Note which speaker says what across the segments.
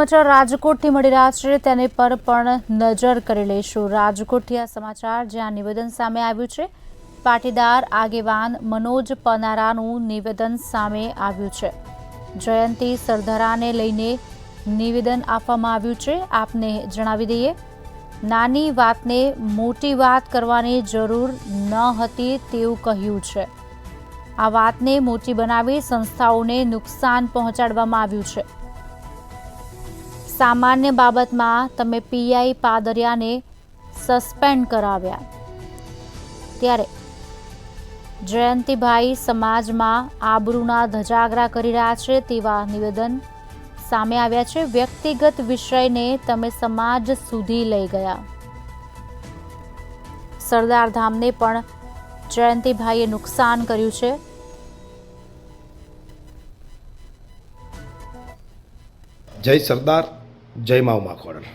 Speaker 1: સમાચાર રાજકોટથી મળી રહ્યા છે તેની પર પણ નજર કરી લઈશું। રાજકોટથી આ સમાચાર જ્યાં નિવેદન સામે આવ્યું છે। પાટીદાર આગેવાન મનોજ પનારાનું નિવેદન સામે આવ્યું છે। જયંતી સરદારાને લઈને નિવેદન આપવામાં આવ્યું છે। આપને જણાવી દઈએ, નાની વાતને મોટી વાત કરવાની જરૂર ન હતી તેવું કહ્યું છે। આ વાતને મોટી બનાવી સંસ્થાઓને નુકસાન પહોંચાડવામાં આવ્યું છે। सामान्य बाबत में तमे पीआई पादरिया ने सस्पेन्ड कराव्या त्यारे जयंतीभाई समाज में आबरूना धजागरा करी रह्या छे तेवा निवेदन सामे आव्या छे। व्यक्तिगत विषय ने तमे समाज सुधी लई गया। सरदार धाम ने पण जयंतीभाईए नुकसान कर्युं छे।
Speaker 2: जय सरदार, जय माउमा खोडल।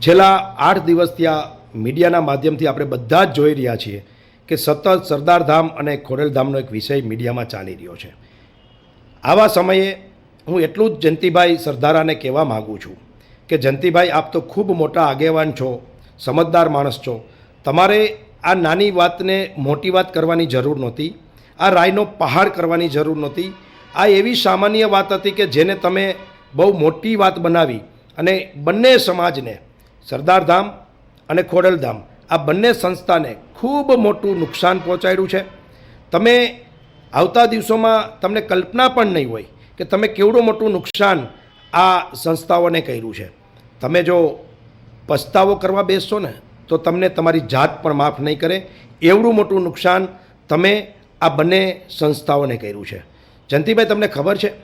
Speaker 2: छेल्ला 8 दिवसथी आ मीडियाना माध्यमथी आपणे बधा ज जोई रह्या छीए के सतत सरदार धाम अने खोडल धामनो एक विषय मीडियामां चाली रह्यो छे। आवा समये हूँ एटलुं ज जयंतीभाई सरदाराने कहेवा मागुं छुं के जयंतीभाई आप तो खूब मोटा आगेवान छो, समझदार माणस छो। तमारे आ नानी वातने मोटी वात करवानी जरूर नहोती, आ रायनो पहाड़ करवानी जरूर नहोती। आ एवी सामान्य वात हती के जेने तमे बहु मोटी वात बनावी अने बंने समाज ने सरदार धाम अने खोडल धाम आ बंने संस्था ने खूब मोटू नुकसान पहोंचाड्युं छे। तमे आवता दिवसोमां तमने कल्पना पण नहीं होय के तमे केवडुं मोटुं नुकसान आ संस्थाओने कर्युं छे। तमे जो पछतावो करवा बेसशो ने तो तमने तमारी जात पण माफ नहीं करे। एवडुं मोटुं नुकसान तमे आ बंने संस्थाओने कर्युं छे। जयंतीभाई, तमने खबर छे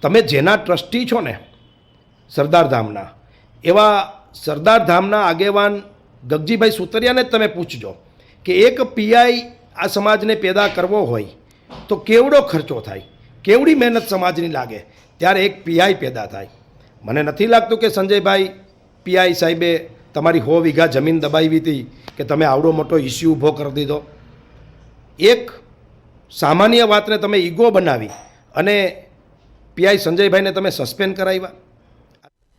Speaker 2: तमे जेना ट्रस्टी छो ने सरदार धामना, एवा सरदार धामना आगेवान गगजीभाई सुतरियाने तमे पूछजो कि एक पीआई आ समाजने पैदा करवो होय तो केवडो खर्चो थाय, केवडी मेहनत समाजनी लागे त्यारे एक पीआई पैदा थाय। मने नथी लागतुं के संजयभाई पीआई साहेबे तमारी 100 वीघा जमीन दबावी हती के तमे आवडो मोटो इश्यू ऊभो कर दीधो। एक सामान्य वातने तमे ईगो बनावी अने पीआई संजयभाई ने तमे सस्पेन्ड कराव्या।